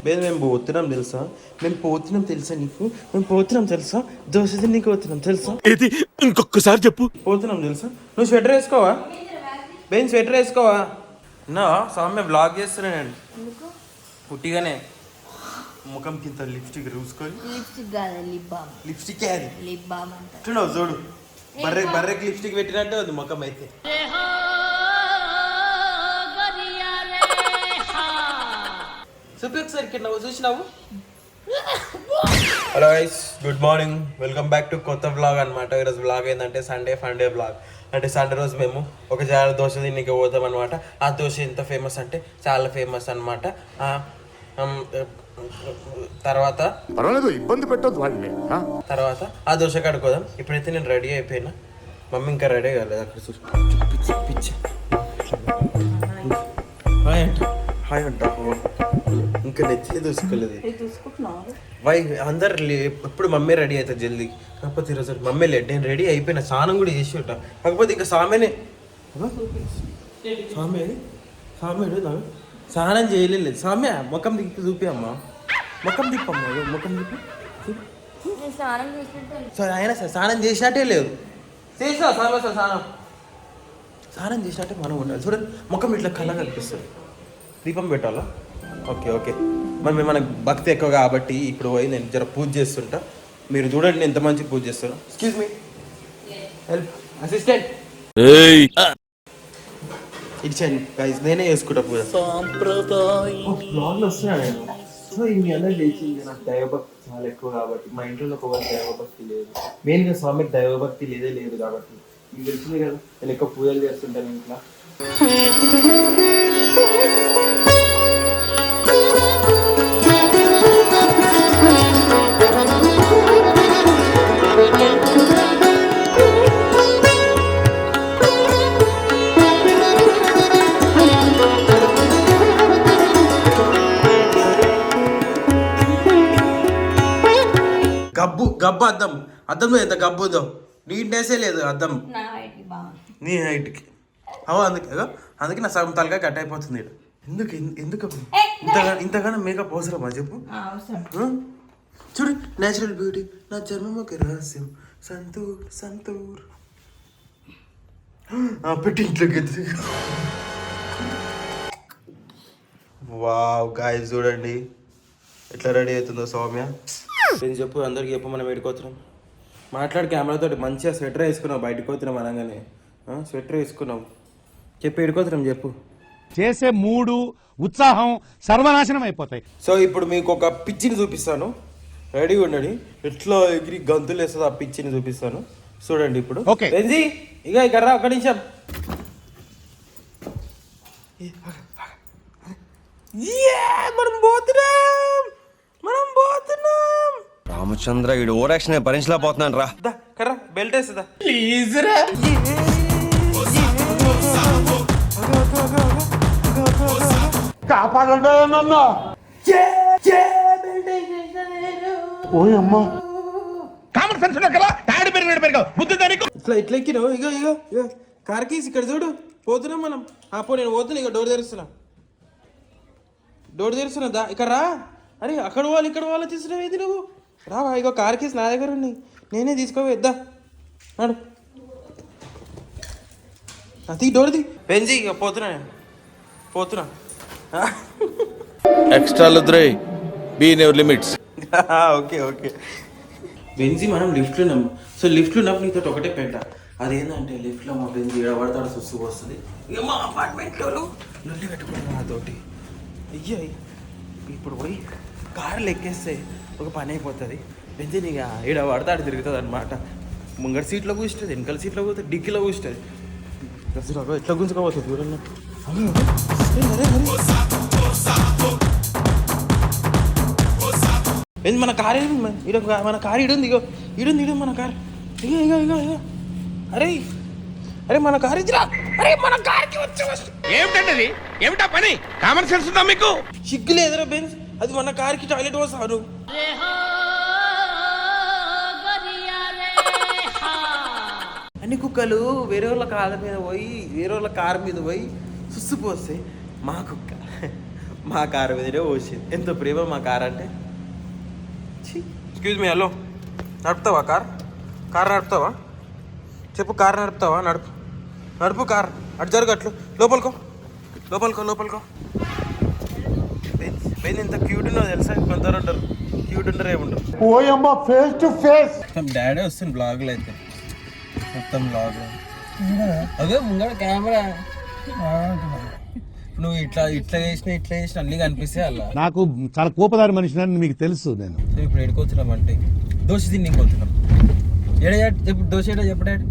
మేము పోతున్నాం తెలుసా, మేము పోతున్నాం తెలుసా నీకు, మేము పోతున్నాం తెలుసా, దోశ తిన్నీకి పోతున్నాం తెలుసా. ఇది ఇంకొకసారి చెప్పు. పోతున్నాం తెలుసా. నువ్వు స్వెటర్ వేసుకోవా బేన్, స్వెటర్ వేసుకోవా. నా సౌమ్య బ్లాగ్ చేస్తున్నా నేను పుట్టిగానే ముఖం కింద లిప్స్టిక్ రూసుకొని. లిప్స్టిక్ అది చూడవు చూడు, బర్రెకి లిప్స్టిక్ పెట్టినట్టు అది ముఖం అయితే. చూపి ఒకసారి ఇక్కడ నువ్వు చూసినావు. Hello guys, good morning, welcome back to కొత్త బ్లాగ్ అనమాట. ఈరోజు బ్లాగ్ ఏంటంటే సండే ఫండే బ్లాగ్. అంటే సండే రోజు మేము ఒక జాల దోశ తిన్నీకి పోతాం అనమాట. ఆ దోశ ఎంత ఫేమస్ అంటే చాలా ఫేమస్ అనమాట. తర్వాత ఇబ్బంది పెట్టదు వాళ్ళని. తర్వాత ఆ దోశ కడుకోదాం. ఇప్పుడైతే నేను రెడీ అయిపోయినా, మమ్మీ ఇంకా రెడీ కాలేదు. అక్కడ చూసి పిచ్చి హాయ్ అంట, హాయ్ అంట. ఇంకా నెచ్చి చూసుకోలేదు. వై అందరు ఎప్పుడు మమ్మీ రెడీ అవుతుంది జల్దీ, కాకపోతే ఈరోజు మమ్మీ లేట్. నేను రెడీ అయిపోయినా, స్నానం కూడా చేసి ఉంటా. కాకపోతే ఇంకా సామెనే స్నానం చేయలేదు. సామ్య ముఖం దిప్పి చూపి అమ్మా, ముఖం తిప్పమ్మా, ముఖం తిప్పి. సరే అయినా సరే స్నానం చేసినట్టే లేదు. చేసినా సామె సార్ స్నానం చేసినట్టే మనం ఉండాలి. చూడండి ముఖం ఇట్లా కళ్ళ కనిపిస్తుంది. దీపం పెట్టాలా? Okay okay. మరి మనకు భక్తి ఎక్కువ కాబట్టి ఇప్పుడు పోయి నేను జర పూజ చేస్తుంటా. మీరు చూడండి నేను ఎంత మంచి పూజ చేస్తాను. ఎక్స్క్యూజ్ మీ, హెల్ప్ అసిస్టెంట్ ఇచ్చాను గైస్, నేనే చేసుకుంటా పూజ. బ్లాగ్లో వస్తున్నా నేను. సో మీ అందరూ లేచింది. నాకు దైవభక్తి చాలా ఎక్కువ కాబట్టి, మా ఇంట్లో ఒక దైవభక్తి లేదు. మెయిన్గా స్వామికి దైవభక్తి లేదు కాబట్టి మీకు తెలిసింది కదా, నేను ఎక్కువ పూజలు చేస్తుంటాను ఇంట్లో. గబ్బు అద్దంలో ఎంత గబ్బు ఉందో, నీట్నెస్సే లేదు అద్దం నీ హైట్కి. అందుకే నా సగం తలగా కట్ అయిపోతుంది. ఎందుకు ఇంతగానో మేకప్ అవసరమా చెప్పు. చూడు నేచురల్ బ్యూటీ, నా చర్మం ఒక రహస్యం, సంతూర్ పెట్టి ఇంట్లోకి. వావ్ గాయ్స్ చూడండి ఎట్లా రెడీ అవుతుందో సౌమ్య. నేను చెప్పు, అందరికి చెప్పు, మనం ఎడుకోతున్నాం. మాట్లాడి కెమెరాతో మంచిగా స్వెటర్ వేసుకున్నావు, బయటకు పోతున్నాం అనగానే స్వెటర్ వేసుకున్నావు. చెప్పు ఎడుకోతున్నాం చెప్పు. చేసే మూడు ఉత్సాహం సర్వనాశనం అయిపోతాయి. సో ఇప్పుడు మీకు ఒక పిచ్చిని చూపిస్తాను, రెడీగా ఉండండి. ఎట్లా ఎగిరి గంతులు వేస్తుంది ఆ పిచ్చిని చూపిస్తాను, చూడండి ఇప్పుడు. బెంజీ ఇక ఇక్కడ రా, ఒక నిమిషం. మనం పోతున్నాం. రామచంద్ర ఈడు ఓవర్ యాక్షన్ భరించలేకపోతున్నాను రా. కర్రా బెల్ట్ వేస్తుందా ప్లీజ్ రా. కాపాడండి నన్ను. కామన్ సెన్స్ కదా, తాడి పెరిగావు బుద్ధి దానికి. ఇట్లా ఎక్కినావు. ఇగో కార్ కీస్ ఇక్కడ చూడు. పోతున్నాం మనం. పో నేను పోతున్నా. ఇక డోర్ తెరుస్తున్నా దా ఇక్కడ రా. అరే అక్కడ వాళ్ళు ఇక్కడ వాళ్ళు తీసుకున్నావు ఏది నువ్వు రావా. ఇగో కార్ కీస్ నా దగ్గర ఉన్నాయి, నేనే తీసుకోవేద్దా నాడు. అది డోర్ ది పెంచి. ఇక పోతున్నా. ఎక్స్ట్రా లుద్రై be in your limits. Okay బెంజీ మనం లిఫ్ట్లో ఉన్నాము. సో లిఫ్ట్లో ఉన్నప్పుడు నీతో ఒకటే పెట్ట. అదేంటంటే లిఫ్ట్లో మా బెంజీ ఎడబడతాడు, సుస్సు వస్తుంది. ఇక మా అపార్ట్మెంట్లో లొల్లి పెట్టుకుంటాం నాతోటి. అయ్యో ఇప్పుడు పోయి కారులు ఎక్కేస్తే ఒక పని అయిపోతుంది. బెంజీ ఇక ఎడబడతాడు తిరుగుతుంది అనమాట. ముంగడి సీట్లో కూర్చుంటుంది, వెనకాల సీట్లో కూర్చుంటుంది, డిక్కీలో కూర్చుంటుంది. ఎట్లా గుంజుకోపోతుంది దూరంలో. మన కారు మన కారు ఇడుంది. ఇడుంది మన కారు. ఇగో అరే మన కారు ఇచ్చిరా. అరే మన కారుకి ఏమిటండి ఏమిటా పని? కామన్ సెన్స్ ఉందా మీకు? సిగ్గు లేదురా బెంజ్, అది మన కారుకి టాయిలెట్ వస్తాను. అన్ని కుక్కలు వేరే వాళ్ళ కాళ్ళ మీద పోయి వేరే వాళ్ళ కారు మీద పోయి సుస్సుపోస్తే మా కుక్క మా కారు మీదనే పోసింది. ఎంతో ప్రేమ మా కార్ అంటే. ఎక్స్క్యూజ్ మీ, హలో, నడుపుతావా కార్ నడుపుతావా? చెప్పు, కార్ నడుపుతావా? నడుపు కార్. అటు జరుగు, అట్లు లోపలికో. బెంజ్ ఎంత క్యూట్ ఉన్నో తెలుసా? కొందరు ఉంటారు క్యూట్ ఉంటారు, ఏముంటారు. ఓయమ్మ ఫేస్ టు ఫేస్. మొత్తం డాడీ వస్తుంది బ్లాగ్లో అయితే, మొత్తం బ్లాగ్. అదే ముంగడ కెమెరా. నువ్వు ఇట్లా చేసిన అన్ని కనిపిస్తే అలా. నాకు చాలా కోపదారి మనిషిని మీకు తెలుసు. నేను ఇప్పుడు ఎడుకొచ్చినాం అంటే దోశ తిని పోతున్నాం. చెప్పు దోశ ఏడా చెప్పు డాడీ.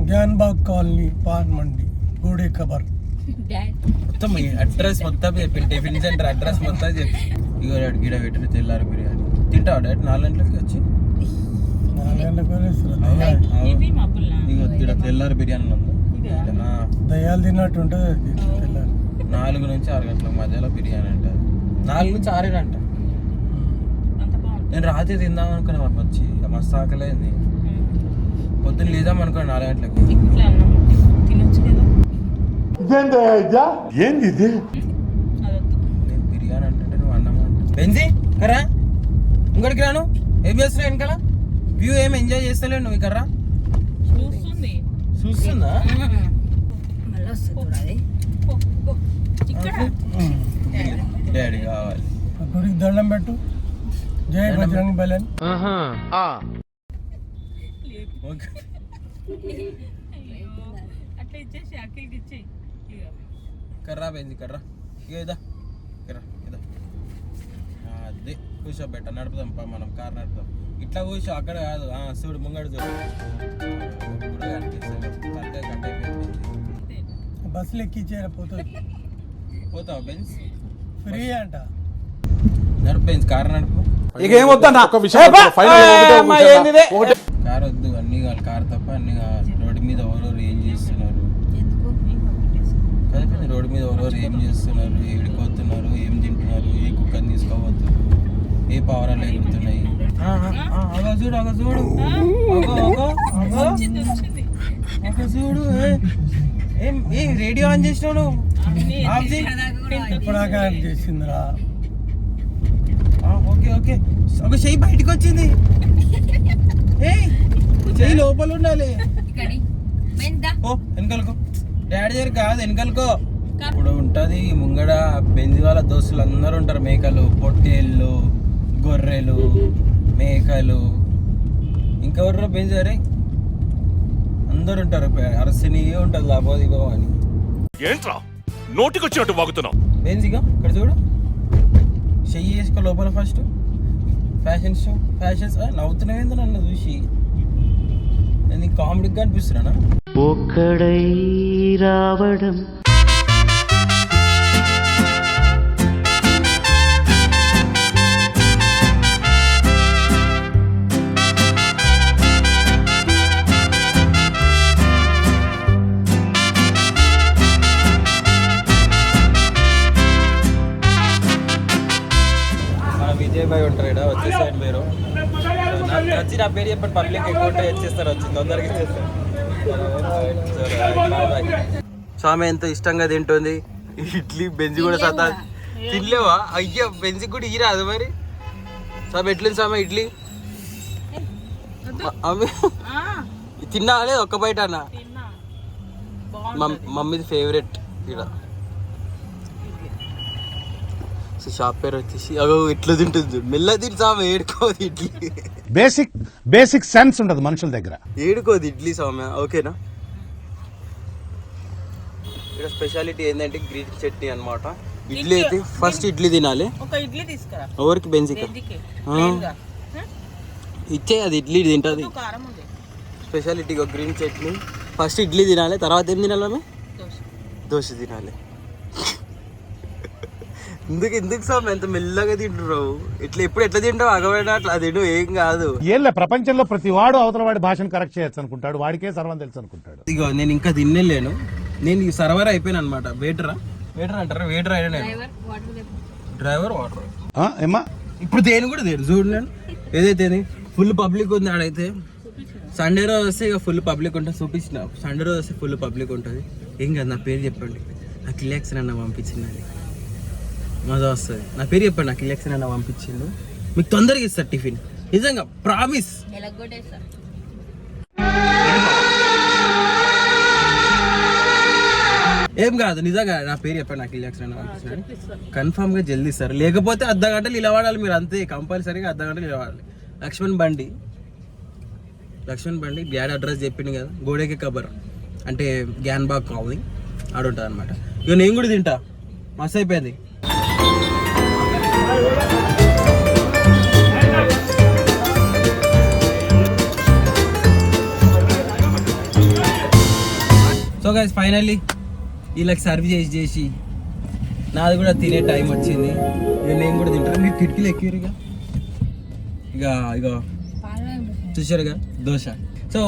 ज्ञानबाग कॉलोनी पान मंडी घोड़े खबर మొత్తం అడ్రస్ మొత్తం చెప్పింది, టిఫిన్ సెంటర్ అడ్రస్ మొత్తం చెప్పి. ఇగో డాడీ గిడ పెట్టిన తెల్లారి బిర్యానీ తింటావా డాడీ? 4 గంటలకి వచ్చి ఇగో గిడ తెల్లారి బిర్యానీ ఉంది. దయాలు తిన్నట్టు ఉంటుంది. 4 నుంచి 6 గంటల మధ్యలో బిర్యానీ అంట. 4 నుంచి 6 అంట. నేను రాత్రి తిందాం అనుకున్నా, వచ్చి మస్తు ఆకలేదు. పొద్దున్న లేదాం అనుకోండి 4 గంటలకి. ఏంది ఇది? నేను బిర్యానీ అంటే నువ్వు అన్నం అంటే. బెంజీ కర్రా, ఇంకోటికి రాను. ఏం చేస్తున్నావు వెనకాల? వ్యూ ఏం ఎంజాయ్ చేస్తలేవు నువ్వు. కర్రా చూస్తుందా? డాడీ కావాలి. గుడికి దండం పెట్టు. జై బజరంగ్ బలన్. కర్రా బెంజీ కర్రా. ఇదా అదే కూర్చోబెట్ట, నడుపుదాం మనం కార్ నడుపుదాం. ఇట్లా కూర్చో, అక్కడ కాదు. చూడు ముంగడు చూడు. బస్సులు ఎక్కించేరా పోతావు బెంజ్? ఫ్రీ అంట. నడుపు బెంజ్, కార్ నడుపు. ఇక ఏమొద్దన్నా కార్ వద్దు, అన్ని కావాలి. కార్ తప్ప అన్ని కావాలి. రోడ్డు మీద ఎవరెవరు ఏం చేస్తున్నారు, కదా రోడ్డు మీద ఎవరెవరు ఏం చేస్తున్నారు, ఏడిపోతున్నారు, ఏం తింటున్నారు, ఏ కుక్కని తీసుకోవద్దు, ఏ పావురాలు ఎగురుతున్నాయి. చూడు ఏ రేడియో ఆన్ చేసినావు నువ్వు? ఇప్పుడు చేసిందిరా. ఓకే ఒక చెయ్యి బయటకు వచ్చింది. చెయ్యి లోపల ఉండాలి. వెనకలుకో డాడీ దగ్గర కాదు, వెనకలుకో. ఇప్పుడు ఉంటది ముంగడ బెంజి వాళ్ళ దోస్తులు అందరూ ఉంటారు. మేకలు, పొట్టేళ్ళు, గొర్రెలు, మేకలు, ఇంకెవరు బెంజి అరే అందరు ఉంటారు. అరసిని ఉంటుంది లాభో అని. ఏంట్రా నోటికొచ్చినట్టు వాగుతున్నావు? బెంజిగా ఇక్కడ చూడు, చెయ్యి వేసుకో లోపల. ఫస్ట్ ఫ్యాషన్స్ నవ్వుతున్నావేందో నన్ను చూసి. నేను కామెడీగా అనిపిస్తున్నానా? ఒక్కడై రావడం విజయ్ భాయ్ ఉంటారు ఇక్కడ, వచ్చేసాడు మీరు. నాకు వచ్చి నా పేరు చెప్పండి, పబ్లిక్ అకౌంట్ వచ్చేస్తారు, వచ్చి తొందరగా ఇచ్చేస్తారు. స్వామి ఎంతో ఇష్టంగా తింటుంది ఇడ్లీ. బెంజి కూడా సతా తినలేవా? అయ్యా బెంజి కూడా ఇరా అది మరి. స్వామి ఎట్లుంది స్వామి ఇడ్లీ? తిన్నా లేదు ఒక్క బయట అన్న. మమ్మీది ఫేవరెట్ ఇక్కడ. షాప్ పేరు వచ్చేసి అగో ఎట్లా తింటుంది. మెల్ల తింటు స్వామి, ఏడుకోదు ఇడ్లీ. బేసిక్ సెన్స్ ఉంటుంది మనుషుల దగ్గర, ఏడుకోదు ఇడ్లీ స్వామి. ఓకేనా? ఇక్కడ స్పెషాలిటీ ఏంటంటే గ్రీన్ చట్నీ అన్నమాట. ఇడ్లీ అయితే ఫస్ట్ ఇడ్లీ తినాలి. ఎవరికి? బెంజికి ఇచ్చే, అది ఇడ్లీ తింటుంది. Speciality green chutney. First idli తినాలి, తర్వాత ఏం తినాలి ఆమె? దోశ తినాలి. ఎందుకు స్వామి ఎంత మెల్లగా తింటున్నావు? ఎట్లా తింటావు? అగబడినా అట్లా తింటు, ఏం కాదు. ఏళ్ళ ప్రపంచంలో ప్రతి వాడు అవతల వాడి భాషను కరెక్ట్ చేయొచ్చు అనుకుంటాడు, వాడికే సర్వం తెలుసు అనుకుంటాడు. ఇగో నేను ఇంకా తినలేను, నేను సర్వర్ అయిపోయాను అనమాట. వెయిటర్ అంటారా? వెయిటర్ అయినా నేను. డ్రైవర్ వాటర్ ఏమా ఇప్పుడు దేని కూడా దేని చూడు. నేను ఏదైతే ఫుల్ పబ్లిక్ ఉంది ఆడైతే. సండే రోజు వస్తే ఇక ఫుల్ పబ్లిక్ ఉంటుంది. చూపించిన సండే రోజు వస్తే ఫుల్ పబ్లిక్ ఉంటుంది. ఏం కాదు, నా పేరు చెప్పండి, నాకు రిలాక్సన్ అన్న పంపించింది, అది మజా వస్తుంది. నా పేరు చెప్పండి, నాకు రిలాక్సన్ అన్న పంపించిండు, మీకు తొందరగా ఇస్తారు టిఫిన్, నిజంగా ప్రామిస్. ఏం కాదు, నిజంగా నా పేరు చెప్పండి, నాకు రిలాక్సన్ అన్న పంపించినాడు, కన్ఫామ్గా జల్దీ ఇస్తారు. లేకపోతే అర్ధ గంటలు నిలబడాలి మీరు, అంతే కంపల్సరీగా అర్ధ గంటలు నిలబడాలి. లక్ష్మణ్ బండి డాడీ అడ్రస్ చెప్పింది కదా, గోడెకి కబర్ అంటే గ్యాన్బాగ్ కాలనీ ఆడ ఉంటుంది అనమాట. ఇక నేను కూడా తింటా, మస్తు అయిపోయింది. సో గైస్ ఫైనల్లీ వీళ్ళకి సర్వ్ చేసి నాది కూడా తినే టైం వచ్చింది. ఇక నేను కూడా తింటాను. మీరు కిటికీలు ఎక్కిరు ఇక చూసారుగా దోశ. సో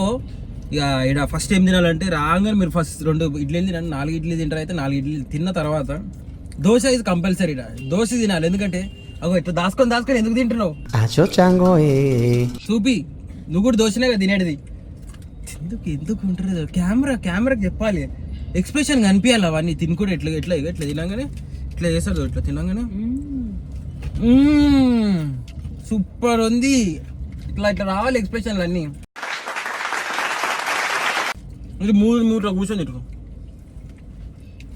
ఇక ఇక్కడ ఫస్ట్ ఏం తినాలంటే రాగానే మీరు ఫస్ట్ 2 ఇడ్లీలు తినండి. 4 ఇడ్లీ తింటారు. అయితే 4 ఇడ్లీలు తిన్న తర్వాత దోశ ఇది కంపల్సరీ, దోశ తినాలి. ఎందుకంటే అగో ఇట్లా దాచుకొని ఎందుకు తింటున్నావు చూపి, నువ్వు కూడా దోశనే కదా తినేది. ఎందుకు ఉంటారు కెమెరాకి చెప్పాలి, ఎక్స్ప్రెషన్ కనిపించాలి. అవన్నీ తినుకుంటే ఎట్లా తినగానే ఇట్లా చేస్తారు, ఇట్లా తినగానే సూపర్ ఉంది, ఇట్లా రావాలి ఎక్స్ప్రెషన్లు అన్నీ. ఇది మూడు కూర్చొని తిట్టుకో.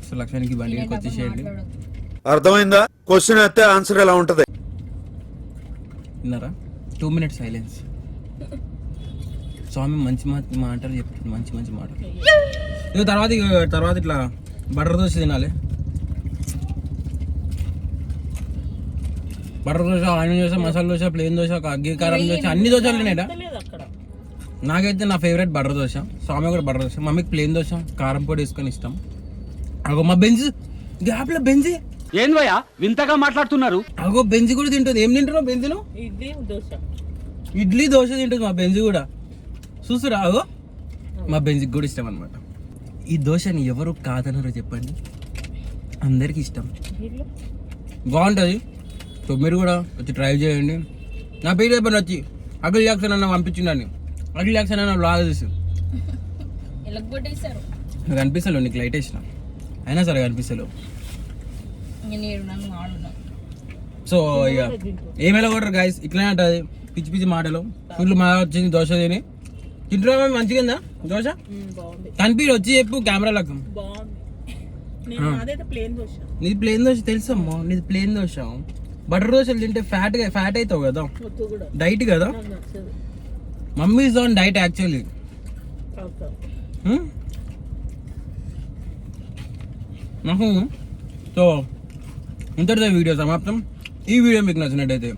సో లక్ష్యానికి బండి వచ్చేసేయండి. అర్థమైందా? క్వశ్చన్ అయితే ఆన్సర్ ఎలా ఉంటది? విన్నారా? 2 minutes సైలెన్స్. స్వామి మంచి మాటలు చెప్తుంది, మంచి మాటలు. ఇక తర్వాత ఇట్లా బటర్ దోశ తినాలి. Butter dosa, onion dosa, masala dosa, plain dosa, అగ్గి కారం దోశ, అన్ని దోశలు తినేడా. నాకైతే నా ఫేవరెట్ బటర్ దోశ, స్వామి కూడా బటర్ దోశ, మమ్మీకి ప్లేన్ దోశ కారం పొడి వేసుకొని ఇష్టం. అగో మా బెంజ్ గ్యాప్లో బెంజి ఏంది భయ్యా వింతగా మాట్లాడుతున్నారు? అగో బెంజి కూడా తింటుంది. ఏం తింటున్నావు బెంజిను? ఇడ్లీ దోశ తింటుంది మా బెంజి కూడా. చూస్తురా, అగో మా బెంజికి కూడా ఇష్టం అనమాట. ఈ దోశని ఎవరు కాదన్నారో చెప్పండి, అందరికి ఇష్టం, బాగుంటుంది. సో మీరు కూడా వచ్చి ట్రై చేయండి. నా పేరు చెప్పండి, వచ్చి అఖిల్ జాక్సన్ అన్న పంపించిందని. అఖిల్ జాక్సన్ అన్న బ్లాగ్ చేసి నాకు కనిపిస్తలేవు, నీకు లైట్ వేసిన అయినా సరే కనిపిస్తలేవు. సో ఇక ఏమైనా కూడా గైస్ ఇట్లనే ఉంటుంది, పిచ్చి మాటలు. ఫుల్ మా వచ్చింది దోశ తిని తింటున్నా. మంచిగా దోశ కనిపి వచ్చి చెప్పు కెమెరాలకు. నీది ప్లేన్ దోశ తెలుసమ్మా, నీది ప్లేన్ దోశ. బటర్ దోశలు తింటే ఫ్యాట్ అవుతావు కదా, డైట్ కదా. Mummy is on diet actually. నాకు సో ఇంతటితో వీడియో సమాప్తం. ఈ వీడియో మీకు నచ్చినట్టయితే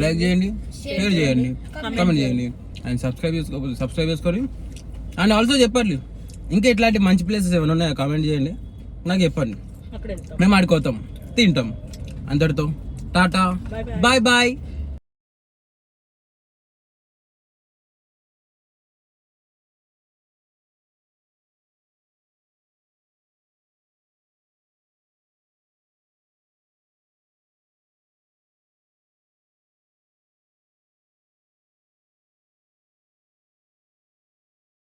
లైక్ చేయండి, షేర్ చేయండి, కామెంట్ చేయండి అండ్ సబ్స్క్రైబ్ చేసుకొని. అండ్ ఆల్సో చెప్పండి ఇంకా ఇట్లాంటి మంచి ప్లేసెస్ ఏమైనా ఉన్నాయో కామెంట్ చేయండి, నాకు చెప్పండి. మేము ఆడుకోతాం, తింటాం. అంతటితో టాటా, బాయ్ బాయ్.